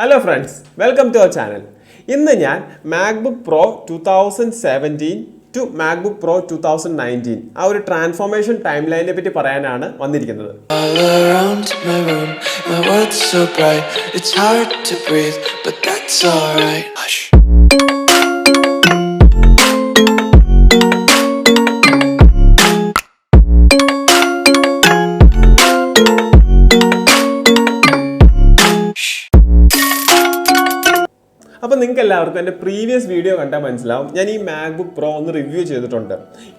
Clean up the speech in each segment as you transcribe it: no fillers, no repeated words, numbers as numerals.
Hello friends, welcome to our channel. ഇന്ന് ഞാൻ MacBook Pro 2017 to MacBook Pro 2019 ആ ഒരു ട്രാൻസ്ഫോർമേഷൻ ടൈം ലൈനിനെ പറ്റി പറയാനാണ് വന്നിരിക്കുന്നത്. All around my room, my world's so bright, it's hard to breathe, but that's all right. Hush. അപ്പോൾ നിങ്ങൾക്ക് എല്ലാവർക്കും എൻ്റെ പ്രീവിയസ് വീഡിയോ കണ്ടാൽ മനസ്സിലാവും ഞാൻ ഈ MacBook Pro ഒന്ന് റിവ്യൂ ചെയ്തിട്ടുണ്ട്.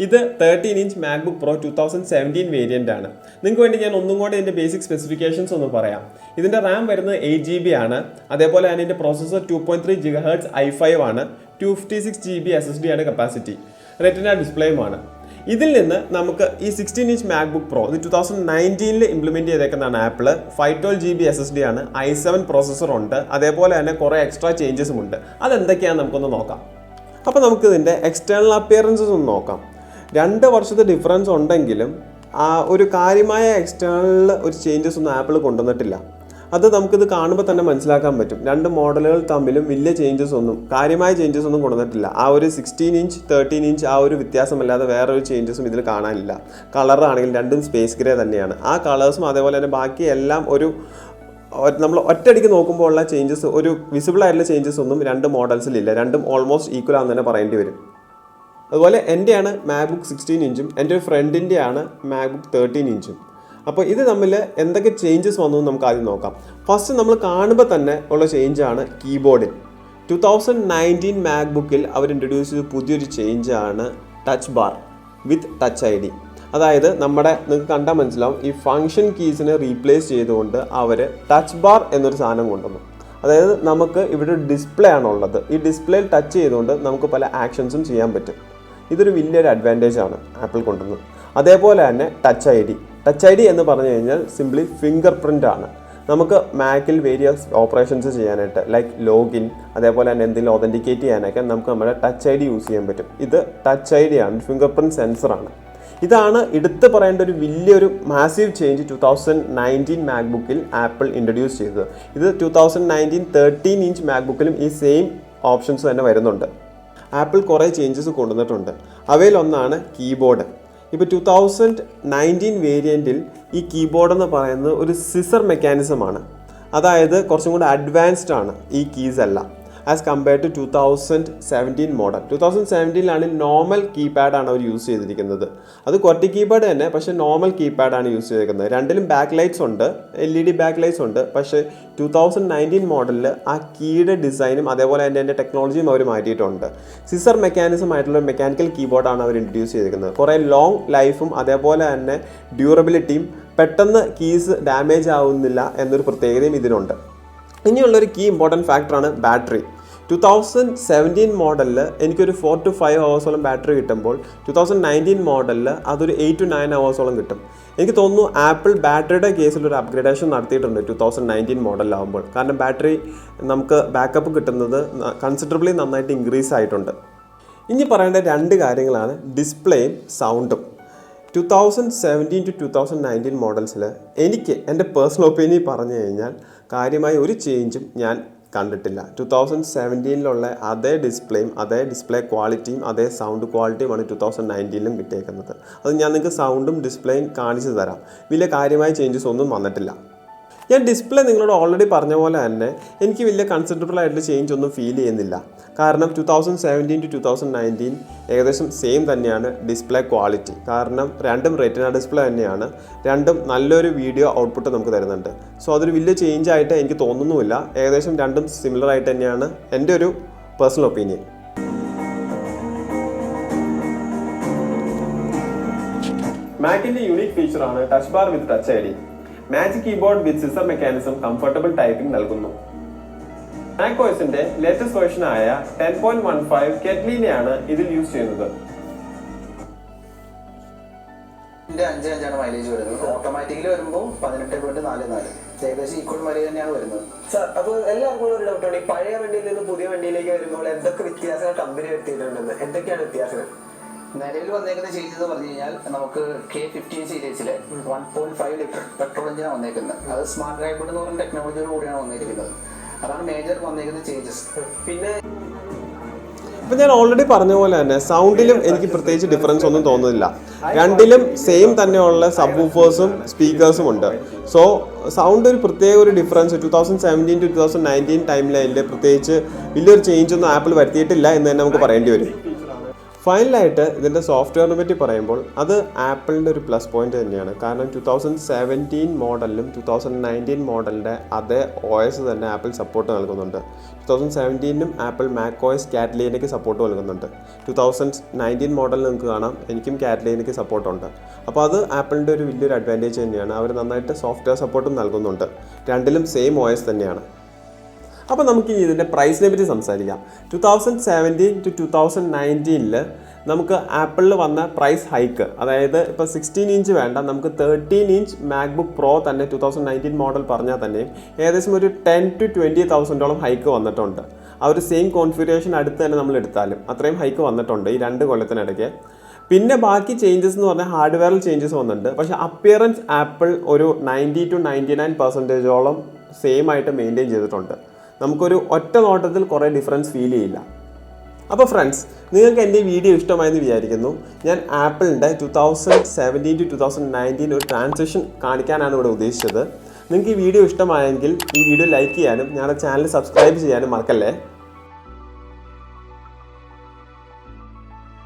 ഇത് 13-inch MacBook Pro 2017 വേരിയൻ്റ് ആണ്. നിങ്ങൾക്ക് വേണ്ടി ഞാൻ ഒന്നും കൂടെ ഇതിൻ്റെ ബേസിക് സ്പെസിഫിക്കേഷൻസ് ഒന്ന് പറയാം. ഇതിൻ്റെ റാം വരുന്നത് 8GB ആണ്. അതേപോലെ തന്നെ ഇതിൻ്റെ പ്രോസസ്സർ 2.3 GHz i5 ആണ്. 256GB SSD ആണ് കപ്പാസിറ്റി. റെറ്റിന ഡിസ്പ്ലേയുമാണ്. ഇതിൽ നിന്ന് നമുക്ക് ഈ 16-inch MacBook Pro ഇത് 2019 ഇംപ്ലിമെൻറ്റ് ചെയ്തേക്കുന്നതാണ് ആപ്പിൾ. 512GB SSD ആണ്. i7 പ്രോസസ്സർ ഉണ്ട്. അതേപോലെ തന്നെ കുറേ എക്സ്ട്രാ ചേഞ്ചസും ഉണ്ട്. അതെന്തൊക്കെയാണെന്ന് നമുക്കൊന്ന് നോക്കാം. അപ്പോൾ നമുക്ക് ഇതിൻ്റെ എക്സ്റ്റേണൽ അപ്പിയറൻസസ് ഒന്ന് നോക്കാം. 2 വർഷത്തെ ഡിഫറൻസ് ഉണ്ടെങ്കിലും ഒരു കാര്യമായ എക്സ്റ്റേണൽ ഒരു ചേഞ്ചസ് ഒന്നും ആപ്പിൾ കൊണ്ടുവന്നിട്ടില്ല. അത് നമുക്കിത് കാണുമ്പോൾ തന്നെ മനസ്സിലാക്കാൻ പറ്റും. 2 മോഡലുകൾ തമ്മിലും വലിയ കാര്യമായ ചേഞ്ചസ് ഒന്നും കൊണ്ടുവന്നിട്ടില്ല. ആ ഒരു 16-inch 13-inch ആ ഒരു വ്യത്യാസമല്ലാതെ വേറൊരു ചേഞ്ചസും ഇതിൽ കാണാനില്ല. കളറാണെങ്കിൽ രണ്ടും സ്പേസ് ഗ്രേ തന്നെയാണ്. ആ കളേഴ്സും അതേപോലെ തന്നെ ബാക്കി എല്ലാം നമ്മൾ ഒറ്റയടിക്ക് നോക്കുമ്പോൾ ഉള്ള ചേഞ്ചസ് ഒരു വിസിബിൾ ആയിട്ടുള്ള ചേഞ്ചസ് ഒന്നും 2 മോഡൽസിലില്ല. രണ്ടും ഓൾമോസ്റ്റ് ഈക്വൽ ആണെന്ന് തന്നെ പറയേണ്ടി വരും. അതുപോലെ എൻ്റെയാണ് MacBook 16-inch എൻ്റെ ഒരു ഫ്രണ്ടിൻ്റെയാണ് MacBook 13-inch. അപ്പോൾ ഇത് തമ്മിൽ എന്തൊക്കെ ചേഞ്ചസ് വന്നു എന്ന് നമുക്ക് ആദ്യം നോക്കാം. ഫസ്റ്റ് നമ്മൾ കാണുമ്പോൾ തന്നെ ഉള്ള ചേഞ്ചാണ് കീബോർഡിൽ. 2019 MacBookൽ അവർ ഇൻട്രൊഡ്യൂസ് ചെയ്ത പുതിയൊരു ചേഞ്ചാണ് touch bar with touch ID. അതായത് നിങ്ങൾക്ക് കണ്ടാൽ മനസ്സിലാവും ഈ ഫങ്ഷൻ കീസിനെ റീപ്ലേസ് ചെയ്തുകൊണ്ട് അവർ ടച്ച് ബാർ എന്നൊരു സാധനം കൊണ്ടുവന്നു. അതായത് നമുക്ക് ഇവിടെ ഒരു ഡിസ്പ്ലേ ആണുള്ളത്. ഈ ഡിസ്പ്ലേയിൽ ടച്ച് ചെയ്തുകൊണ്ട് നമുക്ക് പല ആക്ഷൻസും ചെയ്യാൻ പറ്റും. ഇതൊരു വലിയൊരു അഡ്വാൻറ്റേജ് ആണ് ആപ്പിൾ കൊണ്ടുവന്നത്. അതേപോലെ തന്നെ ടച്ച് ID എന്ന് പറഞ്ഞു കഴിഞ്ഞാൽ സിംപ്ലി ഫിംഗർ പ്രിൻ്റ് ആണ്. നമുക്ക് മാക്കിൽ വേരിയസ് ഓപ്പറേഷൻസ് ചെയ്യാനായിട്ട് ലൈക്ക് ലോഗിൻ അതേപോലെ തന്നെ എന്തെങ്കിലും ഒതൻറ്റിക്കേറ്റ് ചെയ്യാനൊക്കെ നമുക്ക് നമ്മുടെ ടച്ച് ID യൂസ് ചെയ്യാൻ പറ്റും. ഇത് ടച്ച് ID ആണ്, ഫിംഗർ പ്രിൻറ്റ് സെൻസറാണ്. ഇതാണ് എടുത്തു പറയേണ്ട ഒരു വലിയൊരു മാസീവ് ചേഞ്ച് 2019 MacBookൽ ആപ്പിൾ ഇൻട്രൊഡ്യൂസ് ചെയ്തത്. ഇത് 2019 13-inch MacBookലും ഈ സെയിം ഓപ്ഷൻസ് തന്നെ വരുന്നുണ്ട്. ആപ്പിൾ കുറേ ചേഞ്ചസ് കൊണ്ടുവന്നിട്ടുണ്ട്. അവയിലൊന്നാണ് കീബോർഡ്. ഇപ്പോൾ 2019 വേരിയൻറ്റിൽ ഈ കീബോർഡ് എന്ന് പറയുന്നത് ഒരു സിസർ മെക്കാനിസമാണ്. അതായത് കുറച്ചും കൂടി അഡ്വാൻസ്ഡ് ആണ് ഈ കീസ് എല്ലാം as compare to 2017 model. 2017 normal കീപാഡാണ് അവർ യൂസ് ചെയ്തിരിക്കുന്നത്. അത് ക്വർട്ടി കീപാഡ് തന്നെ, പക്ഷേ നോർമൽ കീപാഡാണ് യൂസ് ചെയ്തിരിക്കുന്നത്. രണ്ടിലും ബാക്ക് ലൈറ്റ്സ് ഉണ്ട്, LED ബാക്ക് ലൈറ്റ്സ് ഉണ്ട്. പക്ഷേ 2019 മോഡലിൽ ആ കീയുടെ ഡിസൈനും അതേപോലെ തന്നെ അതിൻ്റെ ടെക്നോളജിയും അവർ മാറ്റിയിട്ടുണ്ട്. സിസർ മെക്കാനിസം ആയിട്ടുള്ള മെക്കാനിക്കൽ കീബോർഡാണ് അവർ ഇൻട്രൊഡ്യൂസ് ചെയ്തിരിക്കുന്നത്. കുറേ ലോങ് ലൈഫും അതേപോലെ തന്നെ ഡ്യൂറബിലിറ്റിയും, പെട്ടെന്ന് കീസ് ഡാമേജ് ആവുന്നില്ല എന്നൊരു പ്രത്യേകതയും ഇതിനുണ്ട്. ഇനിയുള്ളൊരു ഇമ്പോർട്ടൻറ്റ് ഫാക്ടറാണ് ബാറ്ററി. 2017 മോഡലിൽ എനിക്കൊരു 4 to 5 hours ബാറ്ററി കിട്ടുമ്പോൾ 2019 മോഡലിൽ അതൊരു 8 to 9 hours കിട്ടും. എനിക്ക് തോന്നുന്നു ആപ്പിൾ ബാറ്ററിയുടെ കേസിൽ ഒരു അപ്ഗ്രേഡേഷൻ നടത്തിയിട്ടുണ്ട് 2019 മോഡലിലാവുമ്പോൾ. കാരണം ബാറ്ററി നമുക്ക് ബാക്കപ്പ് കിട്ടുന്നത് കൺസിഡറബിളി നന്നായിട്ട് ഇൻക്രീസ് ആയിട്ടുണ്ട്. ഇനി പറയേണ്ട 2 കാര്യങ്ങളാണ് ഡിസ്പ്ലേയും സൗണ്ടും. 2017 to 2019 മോഡൽസിൽ എനിക്ക് എൻ്റെ പേഴ്സണൽ ഒപ്പീനിയൻ പറഞ്ഞു കഴിഞ്ഞാൽ കാര്യമായ ഒരു ചേഞ്ചും ഞാൻ കണ്ടിട്ടില്ല. 2017 അതേ ഡിസ്പ്ലേയും അതേ ഡിസ്പ്ലേ ക്വാളിറ്റിയും അതേ സൗണ്ട് ക്വാളിറ്റിയുമാണ് 2019 കിട്ടിയേക്കുന്നത്. അത് ഞാൻ നിങ്ങൾക്ക് സൗണ്ടും ഡിസ്പ്ലേയും കാണിച്ചു തരാം. വലിയ കാര്യമായ ചേഞ്ചസ് ഒന്നും വന്നിട്ടില്ല. ഞാൻ ഡിസ്പ്ലേ നിങ്ങളോട് ഓൾറെഡി പറഞ്ഞ പോലെ തന്നെ എനിക്ക് വലിയ കൺസിഡറബിൾ ആയിട്ടുള്ള ചേഞ്ച് ഒന്നും ഫീൽ ചെയ്യുന്നില്ല. കാരണം 2017 to 2019 ഏകദേശം സെയിം തന്നെയാണ് ഡിസ്പ്ലേ ക്വാളിറ്റി. കാരണം രണ്ടും റെറ്റിന ഡിസ്പ്ലേ തന്നെയാണ്. രണ്ടും നല്ലൊരു വീഡിയോ ഔട്ട്പുട്ട് നമുക്ക് തരുന്നുണ്ട്. സോ അതൊരു വലിയ ചേഞ്ച് ആയിട്ട് എനിക്ക് തോന്നുന്നുമില്ല. ഏകദേശം രണ്ടും സിമിലർ ആയിട്ട് തന്നെയാണ് എൻ്റെ ഒരു പേഴ്സണൽ ഒപ്പീനിയൻ. മാക്കിൻ്റെ യൂണിക് ഫീച്ചറാണ് touch bar with touch ID. Magic keyboard with scissor mechanism comfortable typing നൽകുന്നു. മാക്OSന്റെ ലേറ്റസ്റ്റ് വേർഷനായ 10.15 കെറ്റ്ലിനെയാണ് ഇതിൽ യൂസ് ചെയ്യുന്നത്. 5.5 മൈലേജ് വരുന്നത്. ഓട്ടോമാറ്റിക്കലി വരുമ്പോൾ 18.44 ഏകദേശം ഈക്വൽ മൈലേജ് തന്നെയാണ് വരുന്നത്. സാർ, അപ്പോൾ എല്ലാവർക്കും ഒരു ഡൗട്ടുണ്ട്. ഈ പഴയ വണ്ടിയിൽ നിന്ന് പുതിയ വണ്ടിയിലേക്ക് വരുമ്പോൾ എന്തൊക്കെ വ്യത്യാസങ്ങൾ കമ്പനി വരുത്തിയിട്ടുണ്ടെന്ന്, എന്തൊക്കെയാണ് വ്യത്യാസങ്ങൾ? നിലവിൽ വന്നേക്കുന്ന ചേഞ്ച് എന്ന് പറഞ്ഞു കഴിഞ്ഞാൽ നമുക്ക് K15 സീരീസിലെ 1.5 ലിറ്റർ പെട്രോൾ എഞ്ചിനാണ് വന്നേക്കുന്നത്. അത് സ്മാർട്ട് ഡ്രൈവ് എന്ന് പറഞ്ഞ ടെക്നോളജിയോട് കൂടിയാണ് വന്നിരിക്കുന്നത്. അതാണ് മേജർ വന്നിരിക്കുന്ന ചേഞ്ചസ്. പിന്നെ ഇപ്പം ഞാൻ ഓൾറെഡി പറഞ്ഞ പോലെ തന്നെ സൗണ്ടിലും എനിക്ക് പ്രത്യേകിച്ച് ഡിഫറൻസ് ഒന്നും തോന്നുന്നില്ല. രണ്ടിലും സെയിം തന്നെയുള്ള സബ് വൂഫേഴ്സും സ്പീക്കേഴ്സും ഉണ്ട്. സോ സൗണ്ട് ഒരു പ്രത്യേക ഒരു ഡിഫറൻസ് 2017 to 2019 ടൈം ലൈനിൽ പ്രത്യേകിച്ച് വലിയൊരു ചേഞ്ച് ഒന്നും ആപ്പിൾ വരുത്തിയിട്ടില്ല എന്ന് തന്നെ നമുക്ക് പറയേണ്ടി വരും. ഫൈനലായിട്ട് ഇതിൻ്റെ സോഫ്റ്റ്വെയറിനെ പറ്റി പറയുമ്പോൾ അത് ആപ്പിളിൻ്റെ ഒരു പ്ലസ് പോയിന്റ് തന്നെയാണ്. കാരണം 2017 മോഡലിലും 2019 മോഡലിൻ്റെ അതേ OS തന്നെ ആപ്പിൾ സപ്പോർട്ട് നൽകുന്നുണ്ട്. 2017നും ആപ്പിൾ macOS കാറ്റലൈനയ്ക്ക് സപ്പോർട്ട് നൽകുന്നുണ്ട്. 2019 മോഡലിൽ നിങ്ങൾക്ക് കാണാം എനിക്കും കാറ്റലൈനയ്ക്ക് സപ്പോർട്ടുണ്ട്. അപ്പോൾ അത് ആപ്പിളിൻ്റെ ഒരു വലിയൊരു അഡ്വാൻറ്റേജ് തന്നെയാണ്. അവർ നന്നായിട്ട് സോഫ്റ്റ്വെയർ സപ്പോർട്ടും നൽകുന്നുണ്ട്. രണ്ടിലും സെയിം OS തന്നെയാണ്. അപ്പോൾ നമുക്ക് ഇതിൻ്റെ പ്രൈസിനെ പറ്റി സംസാരിക്കാം. 2017 to 2019 നമുക്ക് ആപ്പിളിൽ വന്ന പ്രൈസ് ഹൈക്ക്, അതായത് ഇപ്പോൾ 16 ഇഞ്ച് വേണ്ട, നമുക്ക് 13 ഇഞ്ച് മാക്ബുക്ക് പ്രോ തന്നെ 2019 മോഡൽ പറഞ്ഞാൽ തന്നെയും ഏകദേശം ഒരു 10 to 20,000 ഹൈക്ക് വന്നിട്ടുണ്ട്. ആ ഒരു സെയിം കോൺഫിഗറേഷൻ അടുത്ത് തന്നെ നമ്മൾ എടുത്താലും അത്രയും ഹൈക്ക് വന്നിട്ടുണ്ട് ഈ 2 കൊല്ലത്തിനിടയ്ക്ക്. പിന്നെ ബാക്കി ചേഞ്ചസ് എന്ന് പറഞ്ഞാൽ ഹാർഡ്വെയറിൽ ചേഞ്ചസ് വന്നിട്ടുണ്ട്. പക്ഷേ അപ്പിയറൻസ് ആപ്പിൾ ഒരു 90 to 99% സെയിം ആയിട്ട് മെയിൻറ്റെയിൻ ചെയ്തിട്ടുണ്ട്. നമുക്കൊരു ഒറ്റ നോട്ടത്തിൽ കുറേ ഡിഫറൻസ് ഫീൽ ചെയ്യില്ല. അപ്പോൾ ഫ്രണ്ട്സ്, നിങ്ങൾക്ക് എൻ്റെ വീഡിയോ ഇഷ്ടമായെന്ന് വിചാരിക്കുന്നു. ഞാൻ ആപ്പിളിൻ്റെ 2017 to 2019 ഒരു ട്രാൻസിഷൻ കാണിക്കാനാണ് ഇവിടെ ഉദ്ദേശിച്ചത്. നിങ്ങൾക്ക് ഈ വീഡിയോ ഇഷ്ടമായെങ്കിൽ ഈ വീഡിയോ ലൈക്ക് ചെയ്യാനും ഞങ്ങളുടെ ചാനൽ സബ്സ്ക്രൈബ് ചെയ്യാനും മറക്കല്ലേ.